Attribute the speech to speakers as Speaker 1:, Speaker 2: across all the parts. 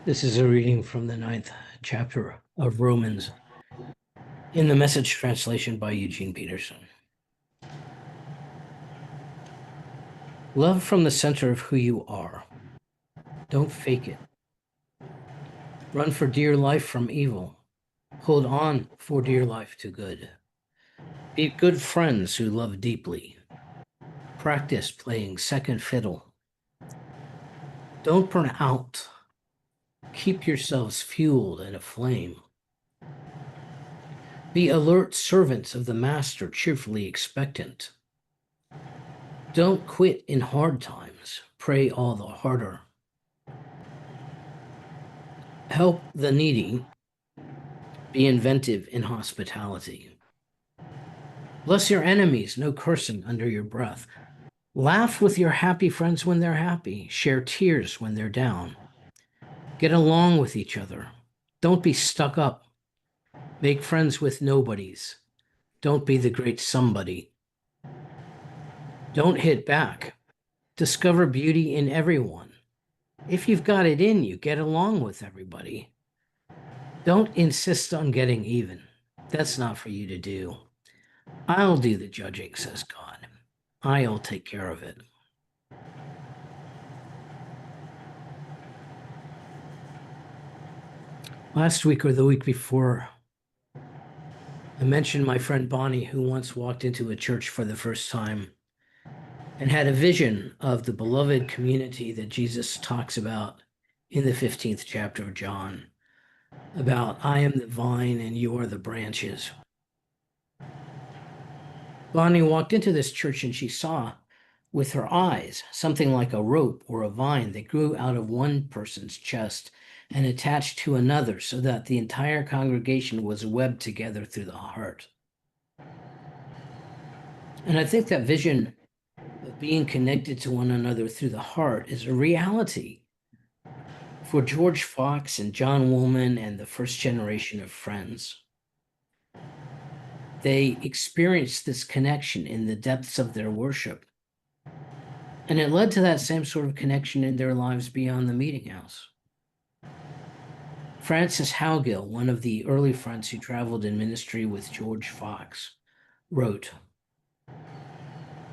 Speaker 1: This is a reading from the 9th chapter of Romans in the Message translation by Eugene Peterson. Love from the center of who you are. Don't fake it. Run for dear life from evil. Hold on for dear life to good. Be good friends who love deeply. Practice playing second fiddle. Don't burn out. Keep yourselves fueled and aflame. Be alert servants of the Master, cheerfully expectant. Don't quit in hard times. Pray all the harder. Help the needy. Be inventive in hospitality. Bless your enemies, no cursing under your breath. Laugh with your happy friends when they're happy. Share tears when they're down. Get along with each other. Don't be stuck up. Make friends with nobodies. Don't be the great somebody. Don't hit back. Discover beauty in everyone. If you've got it in you, get along with everybody. Don't insist on getting even. That's not for you to do. I'll do the judging, says God. I'll take care of it. Last week or the week before, I mentioned my friend Bonnie, who once walked into a church for the first time and had a vision of the beloved community that Jesus talks about in the 15th chapter of John, about I am the vine and you are the branches. Bonnie walked into this church and she saw with her eyes something like a rope or a vine that grew out of one person's chest and attached to another so that the entire congregation was webbed together through the heart. And I think that vision of being connected to one another through the heart is a reality for George Fox and John Woolman and the first generation of Friends. They experienced this connection in the depths of their worship. And it led to that same sort of connection in their lives beyond the meeting house. Francis Howgill, one of the early friends who traveled in ministry with George Fox, wrote,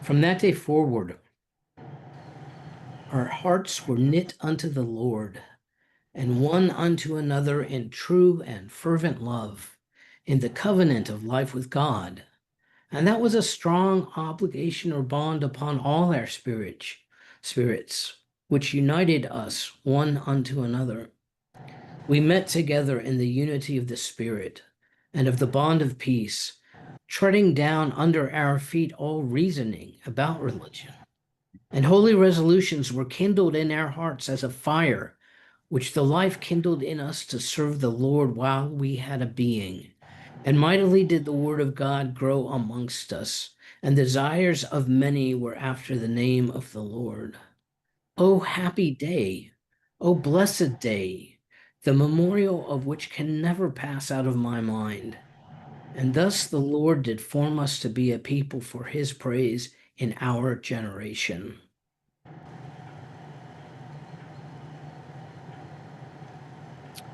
Speaker 1: "From that day forward, our hearts were knit unto the Lord, and one unto another in true and fervent love, in the covenant of life with God. And that was a strong obligation or bond upon all our spirits, which united us one unto another. We met together in the unity of the Spirit and of the bond of peace, treading down under our feet all reasoning about religion. And holy resolutions were kindled in our hearts as a fire, which the life kindled in us to serve the Lord while we had a being. And mightily did the word of God grow amongst us, and the desires of many were after the name of the Lord. O happy day, O blessed day, the memorial of which can never pass out of my mind. And thus the Lord did form us to be a people for his praise in our generation."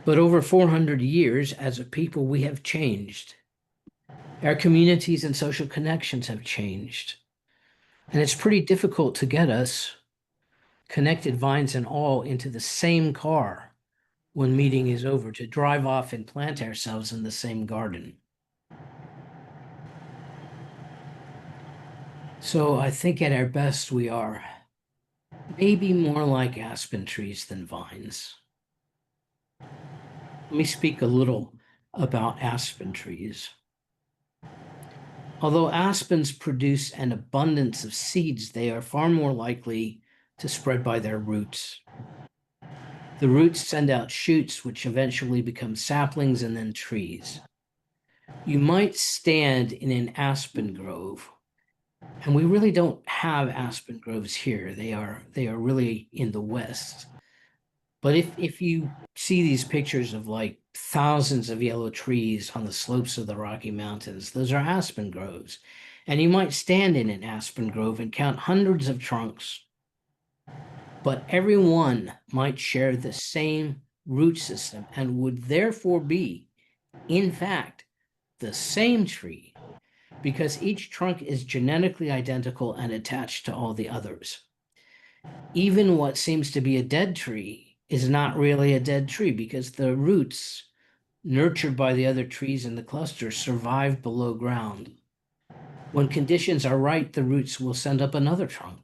Speaker 1: But over 400 years, as a people, we have changed. Our communities and social connections have changed. And it's pretty difficult to get us, connected vines and all, into the same car when meeting is over, to drive off and plant ourselves in the same garden. So I think at our best, we are maybe more like aspen trees than vines. Let me speak a little about aspen trees. Although aspens produce an abundance of seeds, they are far more likely to spread by their roots. The roots send out shoots, which eventually become saplings and then trees. You might stand in an aspen grove, and we really don't have aspen groves here. They are really in the West. But if you see these pictures of like thousands of yellow trees on the slopes of the Rocky Mountains, those are aspen groves. And you might stand in an aspen grove and count hundreds of trunks, but every one might share the same root system and would therefore be, in fact, the same tree because each trunk is genetically identical and attached to all the others. Even what seems to be a dead tree is not really a dead tree because the roots, nurtured by the other trees in the cluster, survive below ground. When conditions are right, the roots will send up another trunk.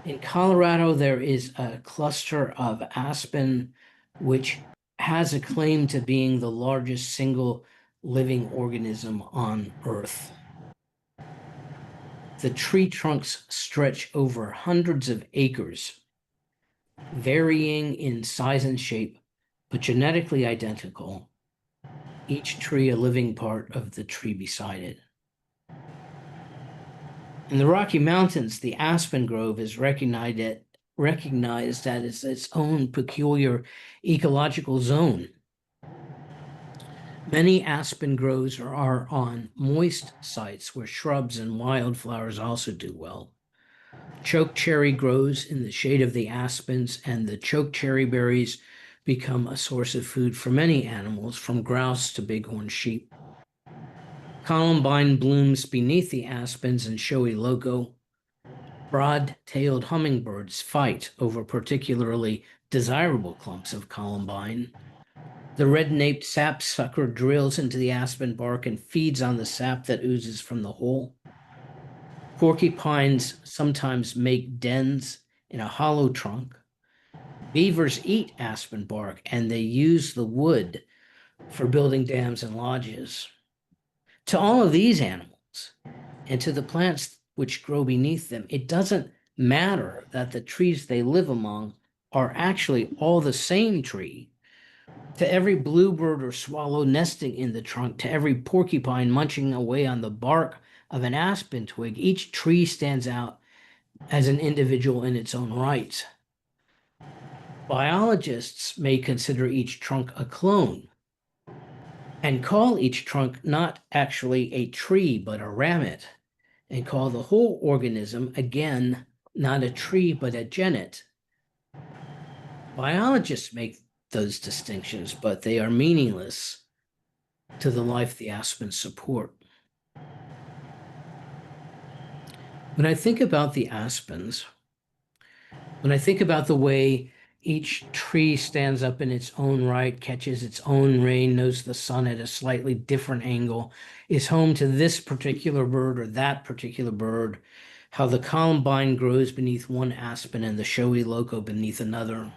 Speaker 1: In Colorado, there is a cluster of aspen which has a claim to being the largest single living organism on Earth. The tree trunks stretch over hundreds of acres, varying in size and shape, but genetically identical, each tree a living part of the tree beside it. In the Rocky Mountains, the aspen grove is recognized as its own peculiar ecological zone. Many aspen groves are on moist sites where shrubs and wildflowers also do well. Chokecherry grows in the shade of the aspens, and the chokecherry berries become a source of food for many animals, from grouse to bighorn sheep. Columbine blooms beneath the aspens and showy loco. Broad-tailed hummingbirds fight over particularly desirable clumps of columbine. The red-naped sapsucker drills into the aspen bark and feeds on the sap that oozes from the hole. Porcupines sometimes make dens in a hollow trunk. Beavers eat aspen bark, and they use the wood for building dams and lodges. To all of these animals, and to the plants which grow beneath them, it doesn't matter that the trees they live among are actually all the same tree. To every bluebird or swallow nesting in the trunk, to every porcupine munching away on the bark of an aspen twig, each tree stands out as an individual in its own right. Biologists may consider each trunk a clone and call each trunk not actually a tree, but a rammet, and call the whole organism, again, not a tree, but a genet. Biologists make those distinctions, but they are meaningless to the life the aspens support. When I think about the aspens, when I think about the way each tree stands up in its own right, catches its own rain, knows the sun at a slightly different angle, is home to this particular bird or that particular bird, how the columbine grows beneath one aspen and the showy loco beneath another.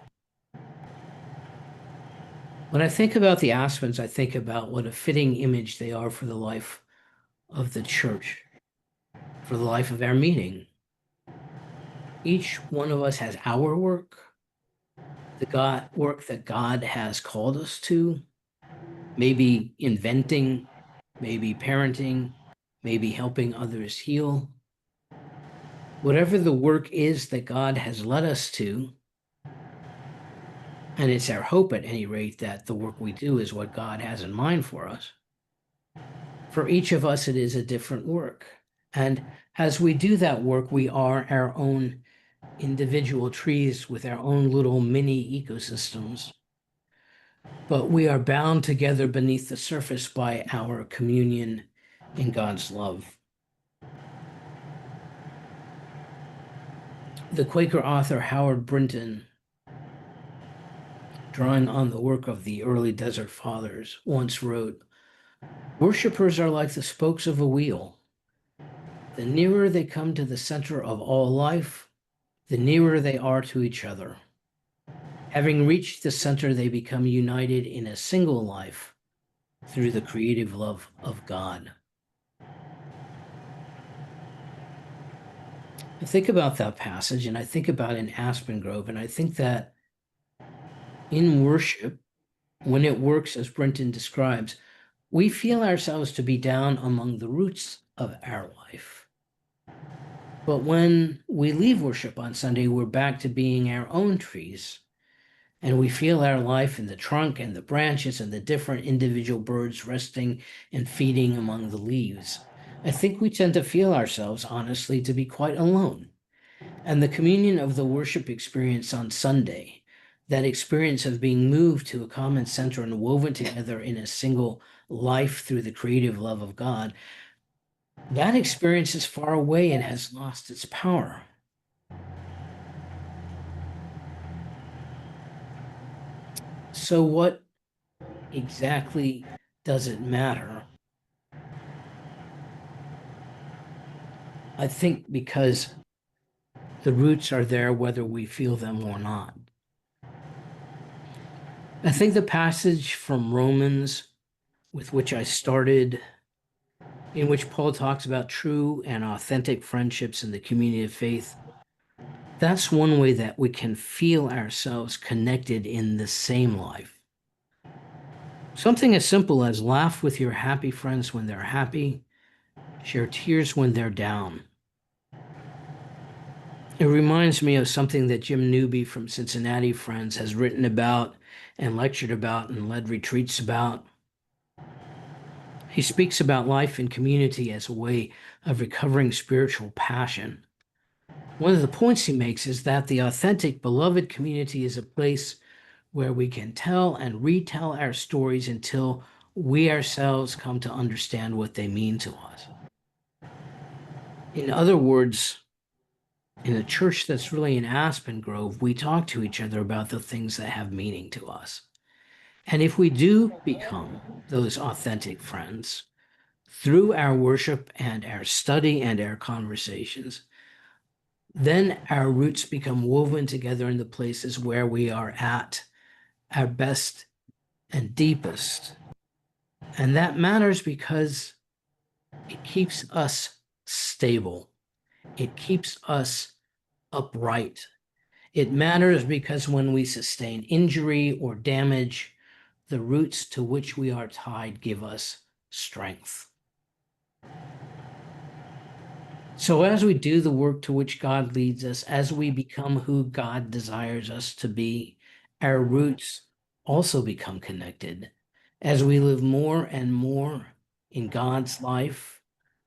Speaker 1: When I think about the aspens, I think about what a fitting image they are for the life of the church, for the life of our meeting. Each one of us has our work, the work that God has called us to, maybe inventing, maybe parenting, maybe helping others heal. Whatever the work is that God has led us to, and it's our hope at any rate that the work we do is what God has in mind for us. For each of us, it is a different work. And as we do that work, we are our own individual trees with our own little mini ecosystems. But we are bound together beneath the surface by our communion in God's love. The Quaker author Howard Brinton, drawing on the work of the early Desert Fathers, once wrote, "Worshippers are like the spokes of a wheel. The nearer they come to the center of all life, the nearer they are to each other. Having reached the center, they become united in a single life through the creative love of God." I think about that passage and I think about an aspen grove, and I think that in worship, when it works as Brenton describes, we feel ourselves to be down among the roots of our life. But when we leave worship on Sunday, we're back to being our own trees, and we feel our life in the trunk and the branches and the different individual birds resting and feeding among the leaves. I think we tend to feel ourselves, honestly, to be quite alone. And the communion of the worship experience on Sunday, that experience of being moved to a common center and woven together in a single life through the creative love of God, that experience is far away and has lost its power. So what exactly does it matter? I think because the roots are there whether we feel them or not. I think the passage from Romans with which I started, in which Paul talks about true and authentic friendships in the community of faith, that's one way that we can feel ourselves connected in the same life. Something as simple as laugh with your happy friends when they're happy, share tears when they're down. It reminds me of something that Jim Newby from Cincinnati Friends has written about and lectured about and led retreats about. He speaks about life and community as a way of recovering spiritual passion. One of the points he makes is that the authentic, beloved community is a place where we can tell and retell our stories until we ourselves come to understand what they mean to us. In other words, in a church that's really in Aspen Grove, we talk to each other about the things that have meaning to us. And if we do become those authentic friends through our worship and our study and our conversations, then our roots become woven together in the places where we are at our best and deepest. And that matters because it keeps us stable. It keeps us upright. It matters because when we sustain injury or damage, the roots to which we are tied give us strength. So as we do the work to which God leads us, as we become who God desires us to be, our roots also become connected. As we live more and more in God's life,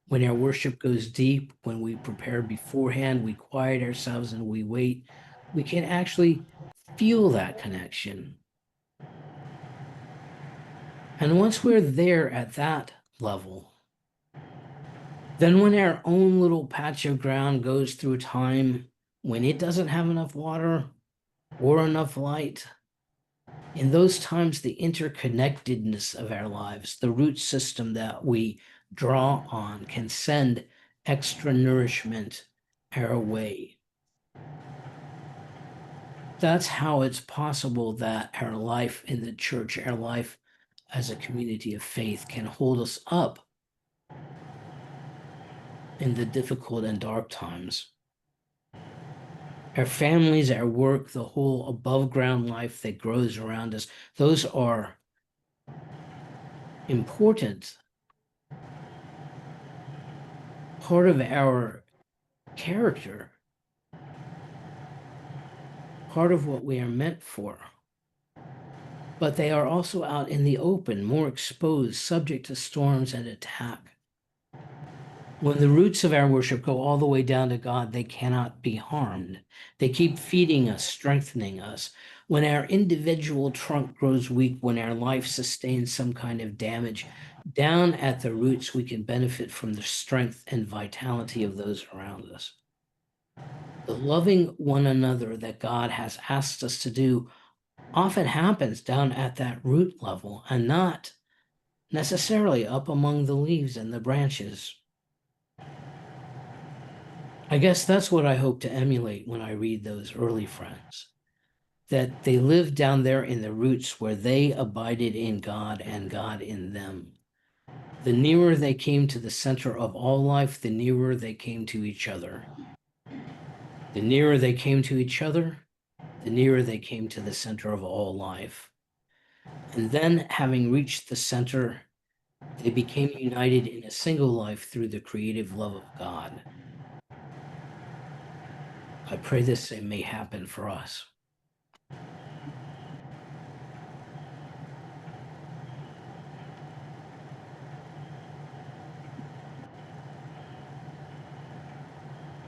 Speaker 1: when our worship goes deep, when we prepare beforehand, we quiet ourselves and we wait, we can actually feel that connection. And once we're there at that level, then when our own little patch of ground goes through time when it doesn't have enough water or enough light, in those times, the interconnectedness of our lives, the root system that we draw on, can send extra nourishment our way. That's how it's possible that our life in the church, our life as a community of faith, can hold us up in the difficult and dark times. Our families, our work, the whole above ground life that grows around us, those are important. Part of our character, part of what we are meant for. But they are also out in the open, more exposed, subject to storms and attack. When the roots of our worship go all the way down to God, they cannot be harmed. They keep feeding us, strengthening us. When our individual trunk grows weak, when our life sustains some kind of damage, down at the roots, we can benefit from the strength and vitality of those around us. The loving one another that God has asked us to do often happens down at that root level and not necessarily up among the leaves and the branches. I guess that's what I hope to emulate when I read those early friends, that they lived down there in the roots where they abided in God and God in them. The nearer they came to the center of all life, the nearer they came to each other. The nearer they came to each other, the nearer they came to the center of all life. And then, having reached the center, they became united in a single life through the creative love of God. I pray this may happen for us.